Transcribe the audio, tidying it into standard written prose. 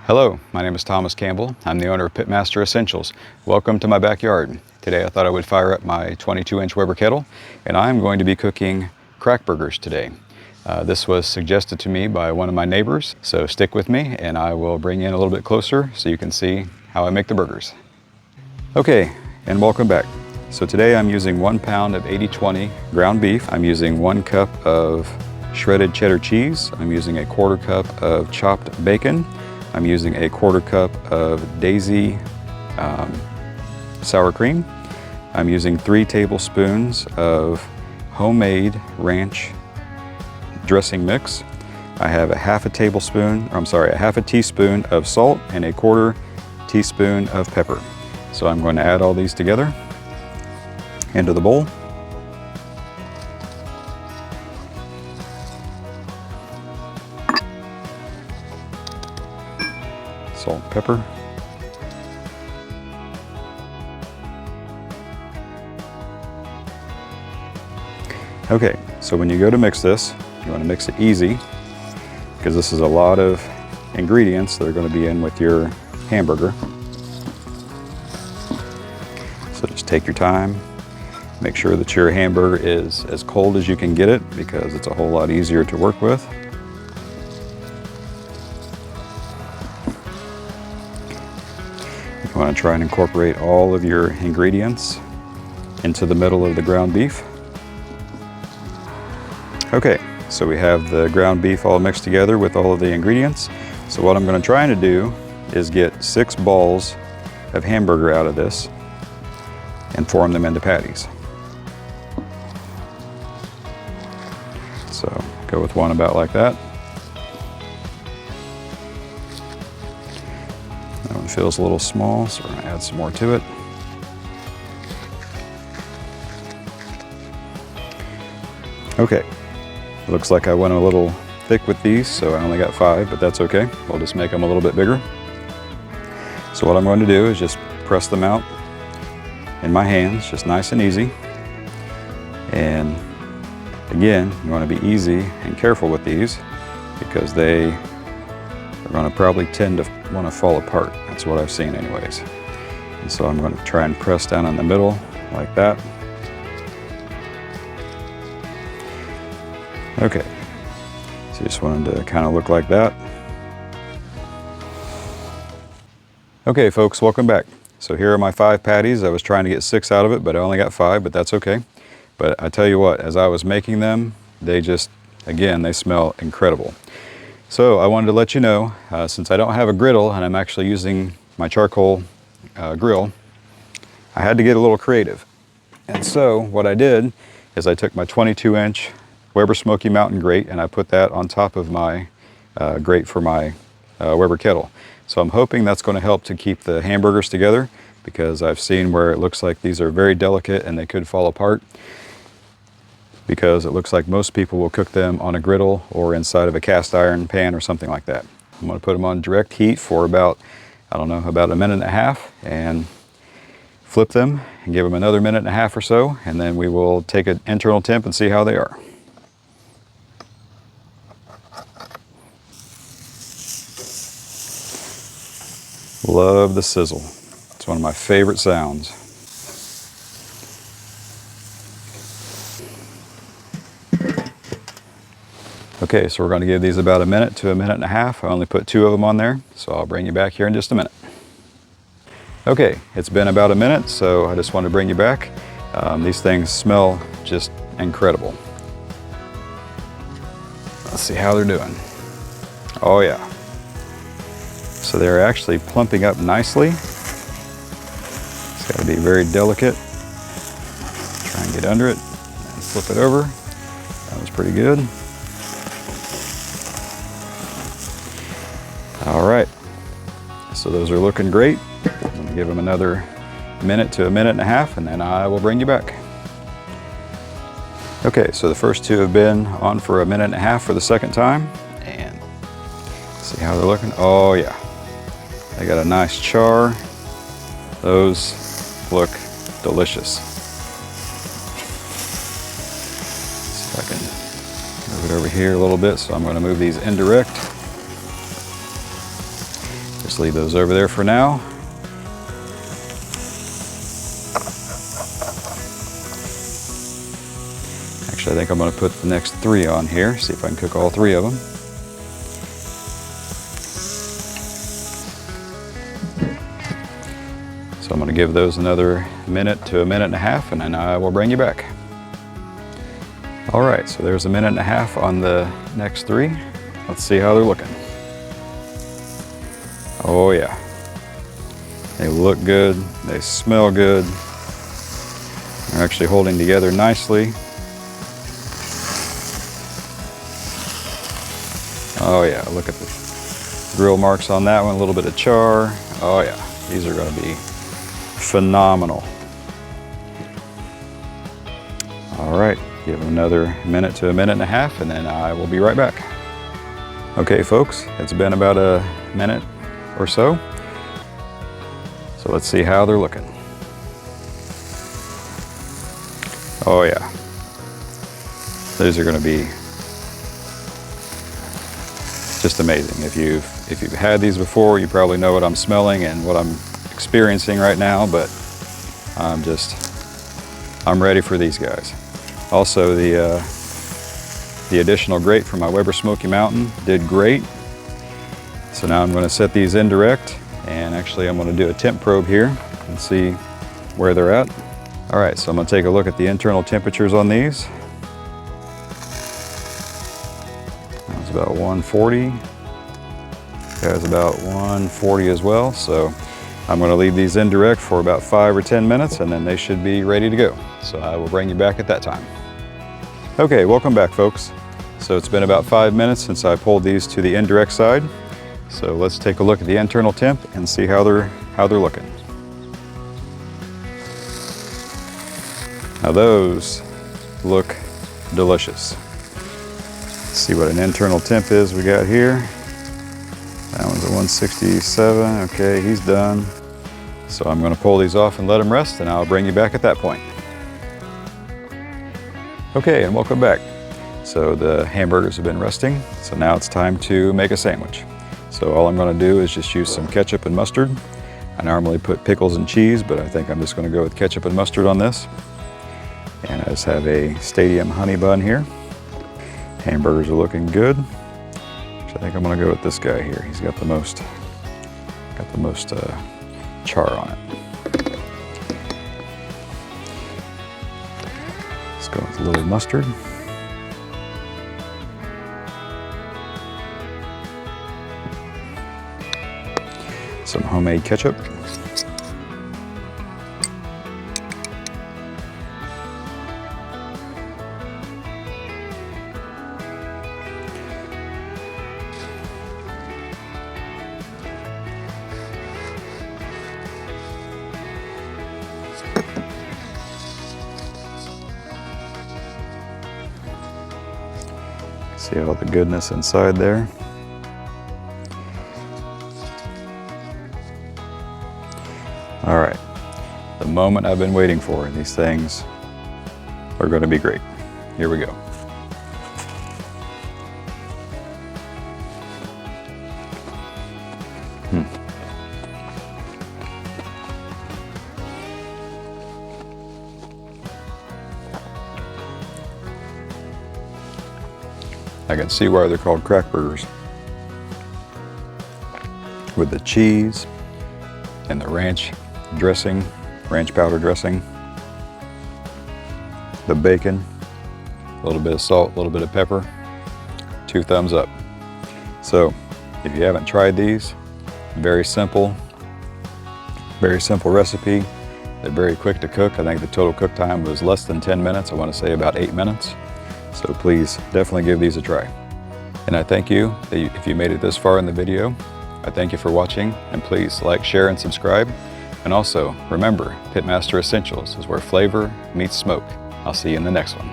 Hello, my name is Thomas Campbell. I'm the owner of Pitmaster Essentials. Welcome to my backyard. Today I thought I would fire up my 22-inch Weber Kettle, and I'm going to be cooking crack burgers today. This was suggested to me by one of my neighbors, so stick with me and I will bring you in a little bit closer so you can see how I make the burgers. Okay, and welcome back. So today I'm using 1 pound of 80/20 ground beef. I'm using 1 cup of shredded cheddar cheese. I'm using a 1/4 cup of chopped bacon. I'm using a 1/4 cup of Daisy sour cream. I'm using 3 tablespoons of homemade ranch dressing mix. I have a half a teaspoon of salt and a 1/4 teaspoon of pepper. So I'm going to add all these together into the bowl. Salt, pepper. Okay, so when you go to mix this, you want to mix it easy because this is a lot of ingredients that are going to be in with your hamburger. So just take your time. Make sure that your hamburger is as cold as you can get it because it's a whole lot easier to work with. You want to try and incorporate all of your ingredients into the middle of the ground beef. Okay, so we have the ground beef all mixed together with all of the ingredients. So what I'm going to try to do is get 6 balls of hamburger out of this and form them into patties. So go with one about like that. That one feels a little small, so we're going to add some more to it. Okay, looks like I went a little thick with these, so I only got 5, but that's okay. We'll just make them a little bit bigger. So what I'm going to do is just press them out in my hands, just nice and easy. And again, you want to be easy and careful with these because they are going to probably tend to want to fall apart. That's what I've seen anyways. And so I'm going to try and press down in the middle like that. Okay, so just wanted to kind of look like that. Okay folks, welcome back. So here are my 5 patties. I was trying to get 6 out of it, but I only got 5, but that's okay. But I tell you what, as I was making them, they just, again, they smell incredible. So I wanted to let you know, since I don't have a griddle and I'm actually using my charcoal grill, I had to get a little creative. And so what I did is I took my 22-inch Weber Smoky Mountain grate and I put that on top of my grate for my Weber Kettle. So I'm hoping that's going to help to keep the hamburgers together because I've seen where it looks like these are very delicate and they could fall apart because it looks like most people will cook them on a griddle or inside of a cast iron pan or something like that. I'm going to put them on direct heat for about, I don't know, about 1.5 minutes and flip them and give them another 1.5 minutes or so, and then we will take an internal temp and see how they are. Love the sizzle. It's one of my favorite sounds. Okay, so we're going to give these about 1 minute to 1.5 minutes. I only put 2 of them on there, so I'll bring you back here in just a minute. Okay, it's been about 1 minute, so I just want to bring you back. These things smell just incredible. Let's see how they're doing. Oh yeah. So they're actually plumping up nicely. It's got to be very delicate. Try and get under it and flip it over. That was pretty good. All right, so those are looking great. I'm going to give them another 1 minute to 1.5 minutes and then I will bring you back. Okay, so the first 2 have been on for 1.5 minutes for the second time, and see how they're looking. Oh yeah. They got a nice char. Those look delicious. See if I can move it over here a little bit. So I'm going to move these indirect. Just leave those over there for now. Actually, I think I'm going to put the next 3 on here, see if I can cook all 3 of them. So I'm going to give those another minute to a minute and a half, and then I will bring you back. All right, so there's a minute and a half on the next 3. Let's see how they're looking. Oh yeah, they look good, they smell good. They're actually holding together nicely. Oh yeah, look at the grill marks on that one, a little bit of char. Oh yeah, these are gonna be phenomenal. All right, give them another minute to a minute and a half, and then I will be right back. Okay folks, it's been about a minute or so. So let's see how they're looking. Oh yeah, these are gonna be just amazing. If you've had these before, you probably know what I'm smelling and what I'm experiencing right now, but I'm ready for these guys. Also, the additional grate from my Weber Smoky Mountain did great. So now I'm going to set these indirect, and actually I'm going to do a temp probe here and see where they're at. All right, so I'm going to take a look at the internal temperatures on these. That was about 140. That was about 140 as well. So I'm going to leave these indirect for about 5 or 10 minutes, and then they should be ready to go. So I will bring you back at that time. Okay, welcome back folks. So it's been about 5 minutes since I pulled these to the indirect side. So let's take a look at the internal temp and see how they're looking. Now those look delicious. Let's see what an internal temp is we got here. That one's a 167. Okay, he's done. So I'm going to pull these off and let them rest, and I'll bring you back at that point. Okay, and welcome back. So the hamburgers have been resting, so now it's time to make a sandwich. So all I'm going to do is just use some ketchup and mustard. I normally put pickles and cheese, but I think I'm just going to go with ketchup and mustard on this. And I just have a stadium honey bun here. Hamburgers are looking good. I think I'm going to go with this guy here. He's got the most char on it. Let's go with a little mustard. Some homemade ketchup. See all the goodness inside there. All right, the moment I've been waiting for. These things are going to be great. Here we go. I can see why they're called crack burgers. With the cheese and the ranch dressing, ranch powder dressing, the bacon, a little bit of salt, a little bit of pepper, 2 thumbs up. So if you haven't tried these, very simple recipe. They're very quick to cook. I think the total cook time was less than 10 minutes. I want to say about 8 minutes. So please definitely give these a try. And I thank you if you made it this far in the video. I thank you for watching, and please like, share, and subscribe. And also remember, Pitmaster Essentials is where flavor meets smoke. I'll see you in the next one.